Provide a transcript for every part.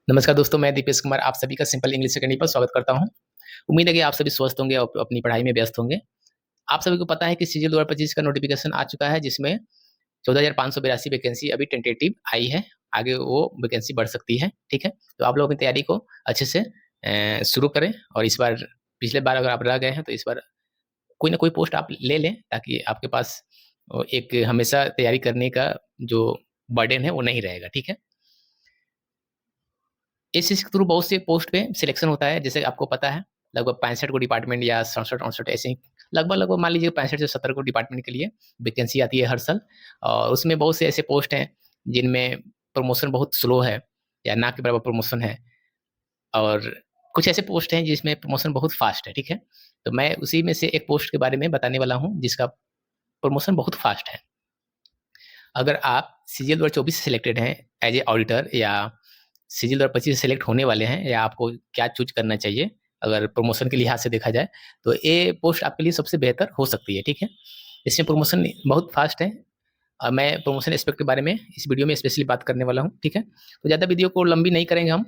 नमस्कार दोस्तों, मैं दीपेश कुमार आप सभी का सिंपल इंग्लिश अकेडमी पर स्वागत करता हूं। उम्मीद है कि आप सभी स्वस्थ होंगे और अपनी पढ़ाई में व्यस्त होंगे। आप सभी को पता है कि सीजीएल 2025 का नोटिफिकेशन आ चुका है, जिसमें 14,582 वैकेंसी अभी टेंटेटिव आई है। आगे वो वैकेंसी बढ़ सकती है, ठीक है? तो आप लोग अपनी तैयारी को अच्छे से शुरू करें और इस बार पिछले बार अगर आप रह गए हैं, तो इस बार कोई ना कोई पोस्ट आप ले लें, ताकि आपके पास एक हमेशा तैयारी करने का जो बर्डन है, वो नहीं रहेगा, ठीक है? एसएससी के थ्रू बहुत से पोस्ट पे सिलेक्शन होता है, जैसे आपको पता है लगभग 65 को डिपार्टमेंट या 67-68 ऐसे ही लगभग मान लीजिए 65 से 70 को डिपार्टमेंट के लिए वैकेंसी आती है हर साल। और उसमें बहुत से ऐसे पोस्ट हैं जिनमें प्रमोशन बहुत स्लो है या ना के बराबर प्रमोशन है, और कुछ ऐसे पोस्ट हैं जिसमें प्रमोशन बहुत फास्ट है, ठीक है? तो मैं उसी में से एक पोस्ट के बारे में बताने वाला हूँ जिसका प्रमोशन बहुत फास्ट है। अगर आप सीजीएल 2024 से सिलेक्टेड हैं एज ए ऑडिटर, या सीजीएल 2025 से सिलेक्ट होने वाले हैं, या आपको क्या चूज करना चाहिए अगर प्रमोशन के लिहाज से देखा जाए, तो ये पोस्ट आपके लिए सबसे बेहतर हो सकती है, ठीक है? इसमें प्रमोशन बहुत फास्ट है। मैं प्रमोशन एस्पेक्ट के बारे में इस वीडियो में स्पेशली बात करने वाला हूँ, ठीक है? तो ज़्यादा वीडियो को लंबी नहीं करेंगे हम।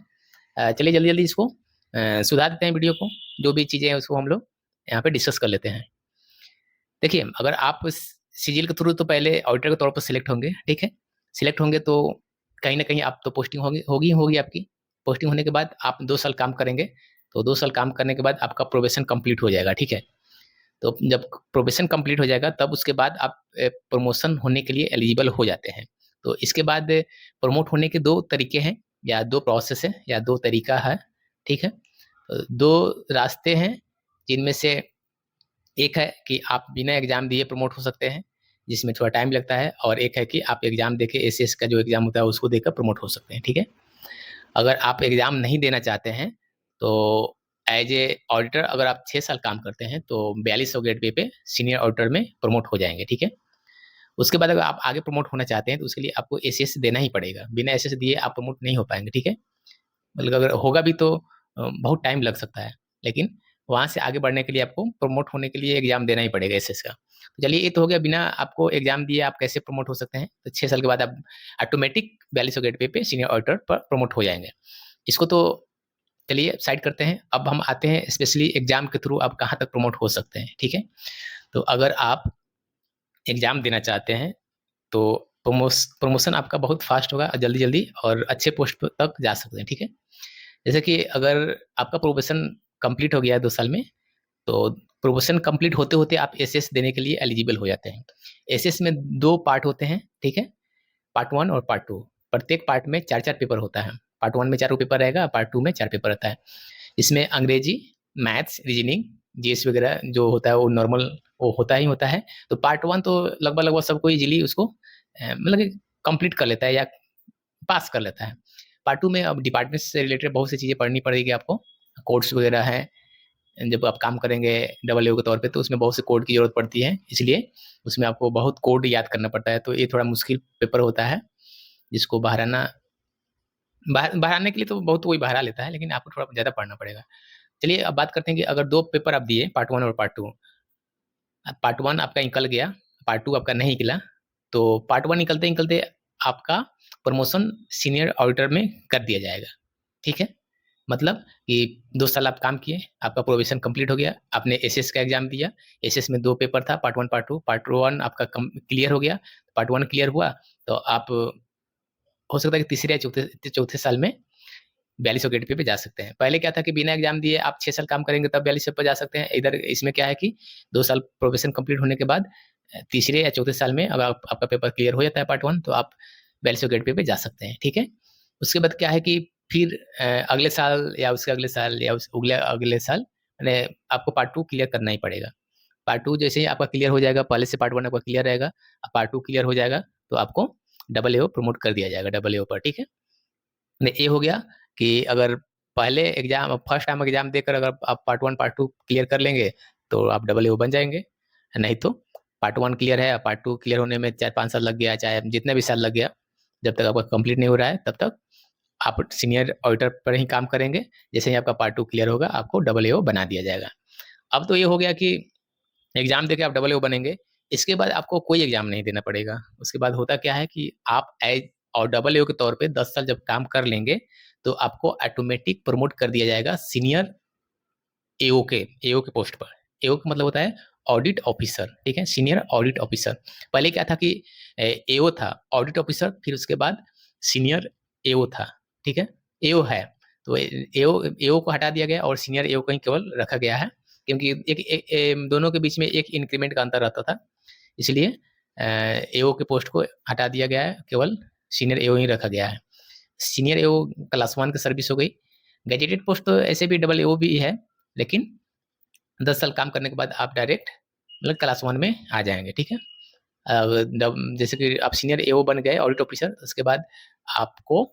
चलिए जल्दी जल्दी इसको सुधार देते हैं वीडियो को। जो भी चीज़ें हैं उसको हम लोग यहाँ पे डिस्कस कर लेते हैं। देखिए, अगर आप सीजीएल के थ्रू तो पहले ऑडिटर के तौर पर सिलेक्ट होंगे, ठीक है? सिलेक्ट होंगे तो कहीं न कहीं आप तो पोस्टिंग होगी ही होगी आपकी। पोस्टिंग होने के बाद आप 2 साल काम करेंगे, तो 2 साल काम करने के बाद आपका प्रोबेशन कंप्लीट हो जाएगा, ठीक है? तो जब प्रोबेशन कंप्लीट हो जाएगा, तब उसके बाद आप प्रमोशन होने के लिए एलिजिबल हो जाते हैं। तो इसके बाद प्रमोट होने के 2 तरीके हैं, या 2 प्रोसेस है, या 2 तरीका है, ठीक है? 2 रास्ते हैं, जिनमें से एक है कि आप बिना एग्ज़ाम दिए प्रमोट हो सकते हैं, जिसमें थोड़ा टाइम लगता है, और एक है कि आप एग्ज़ाम देके एसीएस का जो एग्ज़ाम होता है उसको देकर प्रमोट हो सकते हैं, ठीक है? अगर आप एग्ज़ाम नहीं देना चाहते हैं, तो एज़ ए ऑडिटर अगर आप 6 साल काम करते हैं, तो 4200 ग्रेड पे सीनियर ऑडिटर में प्रमोट हो जाएँगे, ठीक है? उसके बाद अगर आप आगे प्रमोट होना चाहते हैं, तो उसके लिए आपको एसीएस देना ही पड़ेगा। बिना एसीएस दिए आप प्रमोट नहीं हो पाएँगे, ठीक है? मतलब अगर होगा भी तो बहुत टाइम लग सकता है, लेकिन वहाँ से आगे बढ़ने के लिए आपको प्रमोट होने के लिए एग्ज़ाम देना ही पड़ेगा एसएस का। तो चलिए, ये तो हो गया बिना आपको एग्ज़ाम दिए आप कैसे प्रमोट हो सकते हैं। तो 6 साल के बाद आप automatic 4200 grade pay senior auditor पर प्रमोट हो जाएँगे। इसको तो चलिए साइड करते हैं। अब हम आते हैं स्पेशली एग्ज़ाम के थ्रू आप कहाँ तक प्रमोट हो सकते हैं, ठीक है? तो अगर आप एग्ज़ाम देना चाहते हैं, तो प्रमोशन आपका बहुत फास्ट होगा, जल्दी-जल्दी और अच्छे पोस्ट तक जा सकते हैं, ठीक है? जैसे कि अगर आपका प्रोबेशन कंप्लीट हो गया है 2 साल में, तो प्रोबेशन कंप्लीट होते-होते आप एसएस देने के लिए एलिजिबल हो जाते हैं। एसएस में 2 पार्ट होते हैं, ठीक है? पार्ट 1 और पार्ट 2। प्रत्येक पार्ट में 4-4 पेपर होता है। पार्ट 1 में चारों पेपर रहेगा, पार्ट 2 में 4 पेपर रहता है। इसमें अंग्रेजी, मैथ्स, रीजनिंग, जीएस वगैरह जो होता है वो नॉर्मल वो होता ही होता है। तो पार्ट 1 तो लगभग-लगभग सबको ईज़िली उसको मतलब कि कंप्लीट कर लेता है या पास कर लेता है। पार्ट 2 में अब डिपार्टमेंट से रिलेटेड बहुत सी चीज़ें पढ़नी पड़ेगी आपको। कोड्स वगैरह हैं, जब आप काम करेंगे डबल ए के तौर पे, तो उसमें बहुत से कोड की ज़रूरत पड़ती है, इसलिए उसमें आपको बहुत कोड याद करना पड़ता है, तो ये थोड़ा मुश्किल पेपर होता है, जिसको बहारने के लिए तो बहुत कोई बहारा लेता है, लेकिन आपको थोड़ा ज़्यादा पढ़ना पड़ेगा। चलिए अब बात करते हैं कि अगर 2 पेपर आप दिए, पार्ट 1 और पार्ट 2, पार्ट 1 आपका निकल गया, पार्ट 2 आपका नहीं निकला, तो पार्ट 1 निकलते-निकलते आपका प्रमोशन सीनियर ऑडिटर में कर दिया जाएगा, ठीक है? मतलब कि 2 साल आप काम किए, आपका प्रोबेशन कंप्लीट हो गया, आपने एसएस का एग्ज़ाम दिया, एसएस में 2 पेपर था, पार्ट 1, पार्ट 2, पार्ट 1 आपका क्लियर हो गया, पार्ट 1 क्लियर हुआ, तो आप हो सकता है कि तीसरे या चौथे चौथे साल में 4200 ग्रेड पे जा सकते हैं। पहले क्या था कि बिना एग्ज़ाम दिए आप 6 साल काम करेंगे तब 4200 पे जा सकते हैं। इधर इसमें क्या है कि 2 साल प्रोबेशन कंप्लीट होने के बाद तीसरे या चौथे साल में अगर आपका पेपर क्लियर हो जाता है पार्ट 1, तो आप 4200 ग्रेड पे जा सकते हैं, ठीक है? उसके बाद क्या है कि फिर अगले साल या उसके अगले साल या उस अगले अगले साल माने आपको पार्ट 2 क्लियर करना ही पड़ेगा। पार्ट 2 जैसे ही आपका क्लियर हो जाएगा, पहले से पार्ट 1 आपका क्लियर रहेगा, अब पार्ट 2 क्लियर हो जाएगा, तो आपको डबल एओ प्रमोट कर दिया जाएगा, डबल एओ पर, ठीक है? ने ये हो गया कि अगर पहले एग्ज़ाम फर्स्ट टाइम एग्ज़ाम देकर अगर आप पार्ट 1, पार्ट 2 क्लियर कर लेंगे, तो आप डबल एओ बन जाएँगे। नहीं तो पार्ट 1 क्लियर है, पार्ट 2 क्लियर होने में 4-5 साल लग गया, चाहे जितने भी साल लग गया, जब तक आपका कंप्लीट नहीं हो रहा है, तब तक आप सीनियर ऑडिटर पर ही काम करेंगे। जैसे ही आपका पार्ट 2 क्लियर होगा, आपको डबल एओ बना दिया जाएगा। अब तो ये हो गया कि एग्ज़ाम देके आप डबल ओ बनेंगे, इसके बाद आपको कोई एग्ज़ाम नहीं देना पड़ेगा। उसके बाद होता क्या है कि आप एज़ और डबल एओ के तौर पे 10 साल जब काम कर लेंगे तो आपको ऑटोमेटिक प्रमोट कर दिया जाएगा सीनियर एओ के पोस्ट पर। एओ का मतलब होता है ऑडिट ऑफिसर, ठीक है, सीनियर ऑडिट ऑफिसर। पहले क्या था कि एओ था, ऑडिट ऑफिसर, फिर उसके बाद सीनियर एओ था, ठीक है, एओ है। तो एओ एओ को हटा दिया गया और सीनियर एओ को ही केवल रखा गया है, क्योंकि दोनों के बीच में एक इंक्रीमेंट का अंतर रहता था, इसलिए एओ के पोस्ट को हटा दिया गया है, केवल सीनियर एओ ही रखा गया है। सीनियर एओ क्लास 1 की सर्विस हो गई। गैजेटेड पोस्ट तो ऐसे भी डबल एओ भी है, लेकिन 10 साल काम करने के बाद आप डायरेक्ट मतलब क्लास 1 में आ जाएंगे, ठीक है। जैसे कि आप सीनियर एओ बन गए ऑडिट ऑफिसर, उसके बाद आपको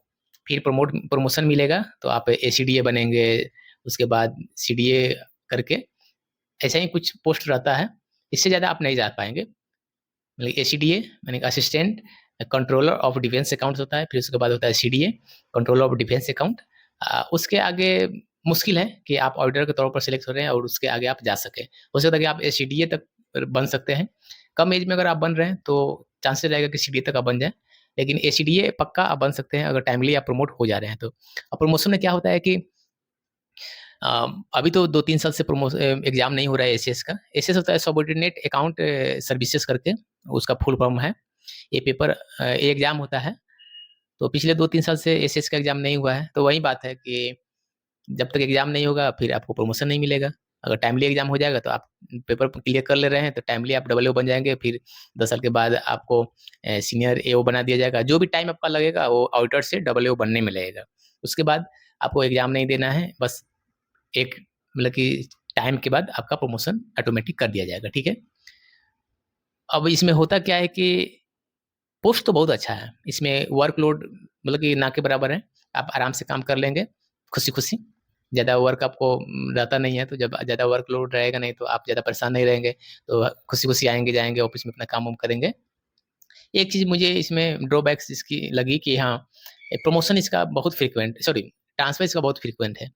फिर प्रमोशन मिलेगा, तो आप एसीडीए बनेंगे, उसके बाद सीडीए करके ऐसा ही कुछ पोस्ट रहता है, इससे ज़्यादा आप नहीं जा पाएंगे। मतलब एसीडीए यानी assistant controller of defence accounts होता है, फिर उसके बाद होता है CDA controller of defence account. उसके आगे मुश्किल है कि आप ऑडिटर के तौर पर सिलेक्ट हो रहे हैं और उसके आगे आप जा सके। हो सकता है कि आप सीडीए तक बन सकते हैं, कम एज में अगर आप बन रहे हैं तो चांसेस रहेगा कि सीडीए तक आप बन जाए, लेकिन एसीडीए पक्का आप बन सकते हैं अगर टाइमली आप प्रमोट हो जा रहे हैं तो। अब प्रमोशन में क्या होता है कि अभी तो 2-3 साल से एग्जाम नहीं हो रहा है एसीएस का। एसीएस होता है सबऑर्डिनेट अकाउंट सर्विसेज करके, उसका फुल फॉर्म है। ये पेपर ये एग्जाम होता है, तो पिछले 2-3 साल से एसीएस का एग्जाम नहीं हुआ है, तो वही बात है कि जब तक एग्जाम नहीं होगा फिर आपको प्रमोशन नहीं मिलेगा। अगर टाइमली एग्जाम हो जाएगा तो आप पेपर क्लियर कर ले रहे हैं तो टाइमली आप डबल एओ बन जाएंगे, फिर 10 साल के बाद आपको सीनियर एओ बना दिया जाएगा। जो भी टाइम आपका लगेगा वो ऑडिटर से डबल एओ बनने में लगेगा। उसके बाद आपको एग्जाम नहीं देना है, बस एक मतलब कि टाइम के बाद आपका प्रमोशन ऑटोमेटिक कर दिया जाएगा, ठीक है। अब इसमें होता क्या है कि पोस्ट तो बहुत अच्छा है, इसमें वर्कलोड मतलब कि ना के बराबर है, आप आराम से काम कर लेंगे खुशी-खुशी। ज़्यादा वर्क आपको रहता नहीं है, तो जब ज़्यादा वर्कलोड रहेगा नहीं तो आप ज़्यादा परेशान नहीं रहेंगे, तो खुशी-खुशी आएँगे, जाएँगे ऑफ़िस में अपना काम-वाम करेंगे। एक चीज़ मुझे इसमें ड्रॉबैक्स इसकी लगी कि हाँ, प्रमोशन इसका बहुत फ्रीक्वेंट सॉरी ट्रांसफर इसका बहुत फ्रीक्वेंट है।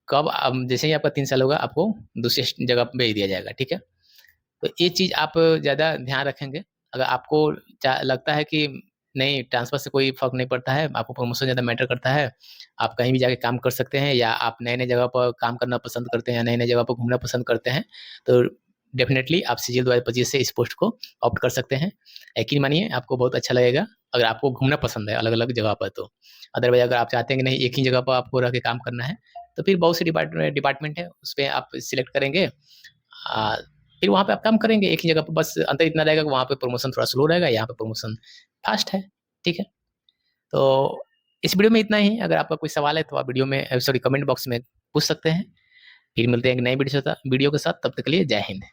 कब जैसे ही आपका 3 साल होगा आपको दूसरी जगह पे भेज दिया जाएगा, ठीक है। तो ये चीज़ आप ज़्यादा ध्यान रखेंगे। अगर आपको लगता है कि नहीं ट्रांसफ़र से कोई फ़र्क नहीं पड़ता है, आपको प्रमोशन ज़्यादा मैटर करता है, आप कहीं भी जाके काम कर सकते हैं या आप नए-नए जगह पर काम करना पसंद करते हैं या नए-नए जगह पर घूमना पसंद करते हैं, तो डेफ़िनेटली आप सीजीएल 2025 से इस पोस्ट को ऑप्ट कर सकते हैं। यकीन मानिए आपको बहुत अच्छा लगेगा, अगर आपको घूमना पसंद है अलग-अलग जगह पर तो। अदरवाइज़ अगर आप चाहते हैं कि नहीं एक ही जगह पर आपको रह के काम करना है, तो फिर बहुत से डिपार्टमेंट है, उसपे आप सिलेक्ट करेंगे। अ, फिर वहाँ पे आप काम करेंगे एक ही जगह पे, बस अंतर इतना रहेगा कि वहाँ पे प्रमोशन थोड़ा स्लो रहेगा, यहाँ पे प्रमोशन फास्ट है, ठीक है? तो इस वीडियो में इतना ही, अगर आपका कोई सवाल है तो आप वीडियो में सॉरी कमेंट बॉक्स में पूछ सकते हैं। फिर मिलते हैं एक नई वीडियो के साथ, तब तक के लिए जय हिंद।